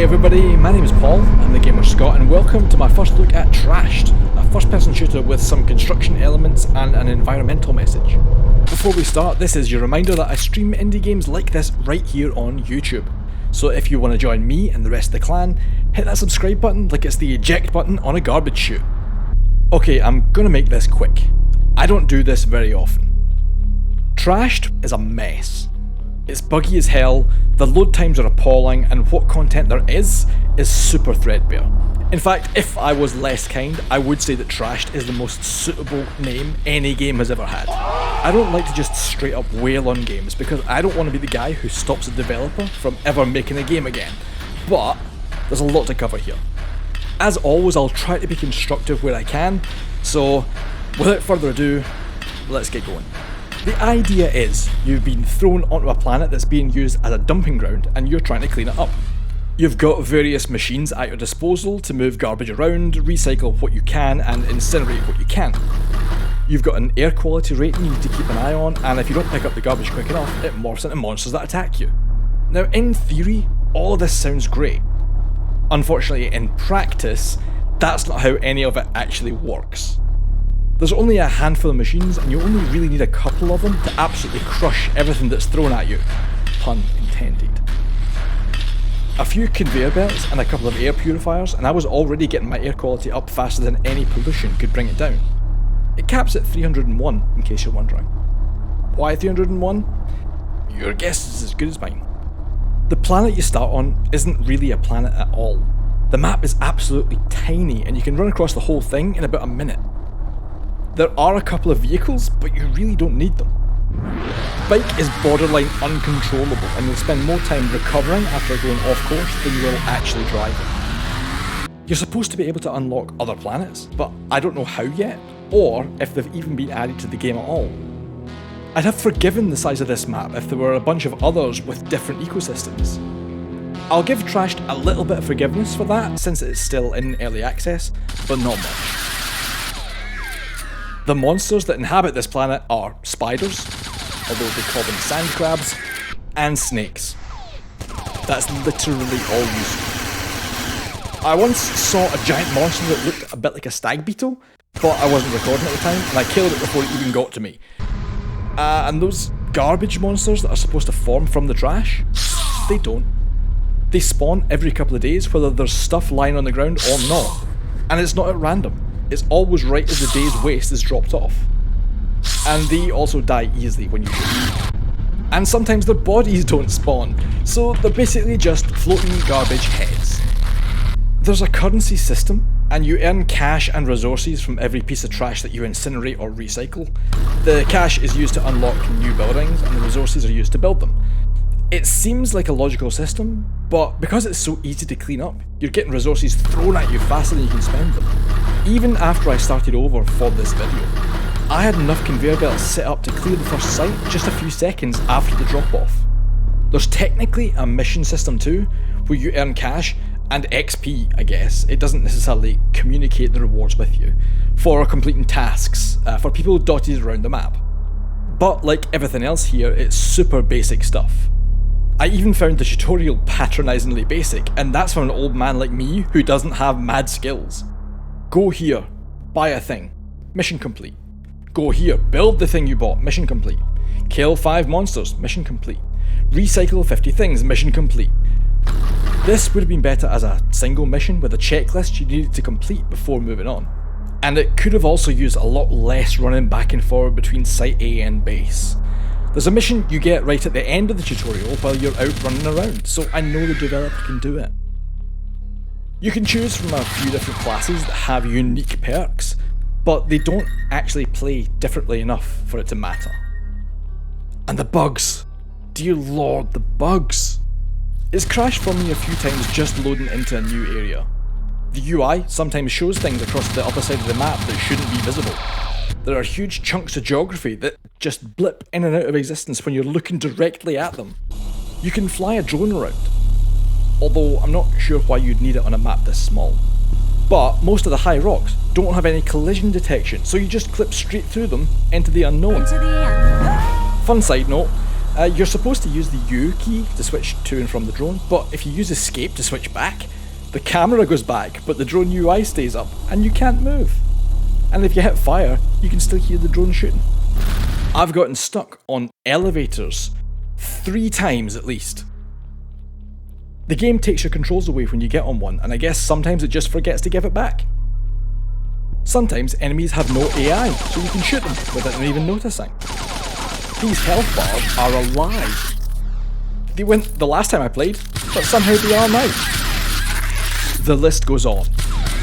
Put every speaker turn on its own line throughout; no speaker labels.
everybody, my name is Paul, I'm the gamer Scot, and welcome to my first look at Trashed, a first-person shooter with some construction elements and an environmental message. Before we start, this is your reminder that I stream indie games like this right here on YouTube. So if you want to join me and the rest of the clan, hit that subscribe button like it's the eject button on a garbage chute. Okay, I'm gonna make this quick. I don't do this very often. Trashed is a mess. It's buggy as hell, the load times are appalling, and what content there is super threadbare. In fact, if I was less kind, I would say that Trashed is the most suitable name any game has ever had. I don't like to just straight up wail on games because I don't want to be the guy who stops a developer from ever making a game again. But there's a lot to cover here. As always, I'll try to be constructive where I can, so without further ado, let's get going. The idea is, you've been thrown onto a planet that's being used as a dumping ground and you're trying to clean it up. You've got various machines at your disposal to move garbage around, recycle what you can and incinerate what you can't. You've got an air quality rating you need to keep an eye on, and if you don't pick up the garbage quick enough, it morphs into monsters that attack you. Now in theory, all of this sounds great. Unfortunately, in practice, that's not how any of it actually works. There's only a handful of machines and you only really need a couple of them to absolutely crush everything that's thrown at you. Pun intended. A few conveyor belts and a couple of air purifiers and I was already getting my air quality up faster than any pollution could bring it down. It caps at 301 in case you're wondering. Why 301? Your guess is as good as mine. The planet you start on isn't really a planet at all. The map is absolutely tiny and you can run across the whole thing in about a minute. There are a couple of vehicles, but you really don't need them. Bike is borderline uncontrollable and you'll spend more time recovering after going off course than you will actually driving. You're supposed to be able to unlock other planets, but I don't know how yet, or if they've even been added to the game at all. I'd have forgiven the size of this map if there were a bunch of others with different ecosystems. I'll give Trashed a little bit of forgiveness for that since it's still in early access, but not much. The monsters that inhabit this planet are spiders, although they call them sand crabs, and snakes. That's literally all you see. I once saw a giant monster that looked a bit like a stag beetle, but I wasn't recording at the time, and I killed it before it even got to me. And those garbage monsters that are supposed to form from the trash, they don't. They spawn every couple of days, whether there's stuff lying on the ground or not. And it's not at random. It's always right as the day's waste is dropped off. And they also die easily when you shoot. And sometimes their bodies don't spawn, so they're basically just floating garbage heads. There's a currency system, and you earn cash and resources from every piece of trash that you incinerate or recycle. The cash is used to unlock new buildings, and the resources are used to build them. It seems like a logical system, but because it's so easy to clean up, you're getting resources thrown at you faster than you can spend them. Even after I started over for this video, I had enough conveyor belts set up to clear the first site just a few seconds after the drop off. There's technically a mission system too, where you earn cash and XP, I guess. It doesn't necessarily communicate the rewards with you, for completing tasks, for people dotted around the map. But like everything else here, it's super basic stuff. I even found the tutorial patronisingly basic, and that's from an old man like me who doesn't have mad skills. Go here, buy a thing, mission complete. Go here, build the thing you bought, mission complete. Kill 5 monsters, mission complete. Recycle 50 things, mission complete. This would have been better as a single mission with a checklist you needed to complete before moving on. And it could have also used a lot less running back and forward between Site A and base. There's a mission you get right at the end of the tutorial while you're out running around, so I know the developer can do it. You can choose from a few different classes that have unique perks, but they don't actually play differently enough for it to matter. And the bugs! Dear lord, the bugs! It's crashed for me a few times just loading into a new area. The UI sometimes shows things across the other side of the map that shouldn't be visible. There are huge chunks of geography that just blip in and out of existence when you're looking directly at them. You can fly a drone around, although I'm not sure why you'd need it on a map this small. But most of the high rocks don't have any collision detection, so you just clip straight through them into the unknown. Fun side note, You're supposed to use the U key to switch to and from the drone, but if you use escape to switch back, the camera goes back, but the drone UI stays up, and you can't move. And if you hit fire, you can still hear the drone shooting. I've gotten stuck on elevators 3 times at least. The game takes your controls away when you get on one, and I guess sometimes it just forgets to give it back. Sometimes enemies have no AI, so you can shoot them without them even noticing. These health bars are alive. They went the last time I played, but somehow they are now. The list goes on.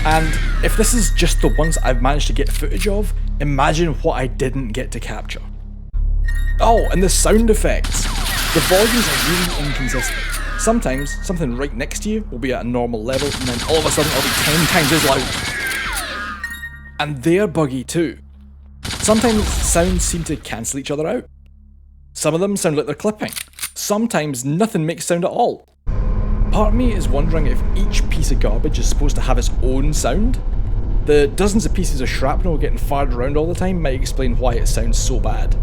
And if this is just the ones I've managed to get footage of, imagine what I didn't get to capture. Oh, and the sound effects. The volumes are really inconsistent. Sometimes something right next to you will be at a normal level, and then all of a sudden it'll be 10 times as loud. And they're buggy too. Sometimes sounds seem to cancel each other out. Some of them sound like they're clipping. Sometimes nothing makes sound at all. Part of me is wondering if each piece of garbage is supposed to have its own sound. The dozens of pieces of shrapnel getting fired around all the time might explain why it sounds so bad.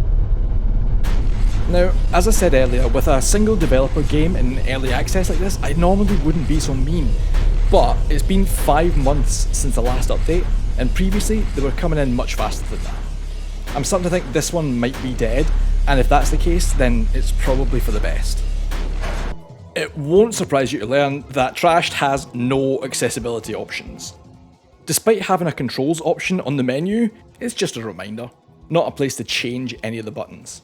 Now, as I said earlier, with a single developer game in early access like this, I normally wouldn't be so mean. But it's been 5 months since the last update, and previously they were coming in much faster than that. I'm starting to think this one might be dead, and if that's the case, then it's probably for the best. It won't surprise you to learn that Trashed has no accessibility options. Despite having a controls option on the menu, it's just a reminder, not a place to change any of the buttons.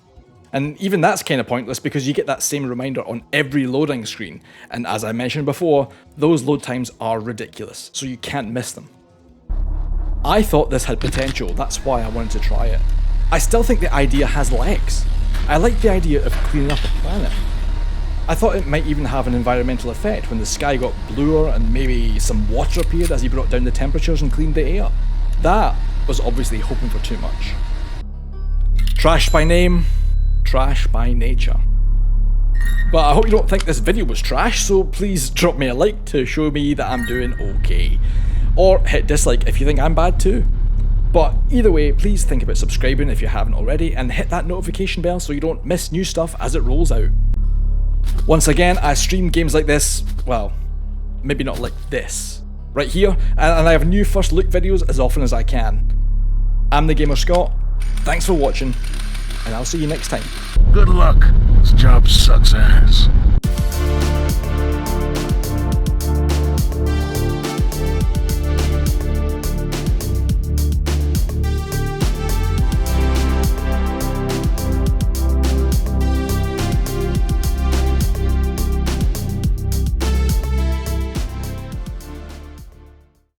And even that's kind of pointless because you get that same reminder on every loading screen, and as I mentioned before, those load times are ridiculous, so you can't miss them. I thought this had potential, that's why I wanted to try it. I still think the idea has legs. I like the idea of cleaning up a planet. I thought it might even have an environmental effect when the sky got bluer and maybe some water appeared as he brought down the temperatures and cleaned the air. That was obviously hoping for too much. Trash by name, trash by nature. But I hope you don't think this video was trash, so please drop me a like to show me that I'm doing okay. Or hit dislike if you think I'm bad too. But either way, please think about subscribing if you haven't already, and hit that notification bell so you don't miss new stuff as it rolls out. Once again, I stream games like this, well, maybe not like this, right here, and I have new first look videos as often as I can. I'm the Gamer Scot, thanks for watching, and I'll see you next time.
Good luck, this job sucks ass.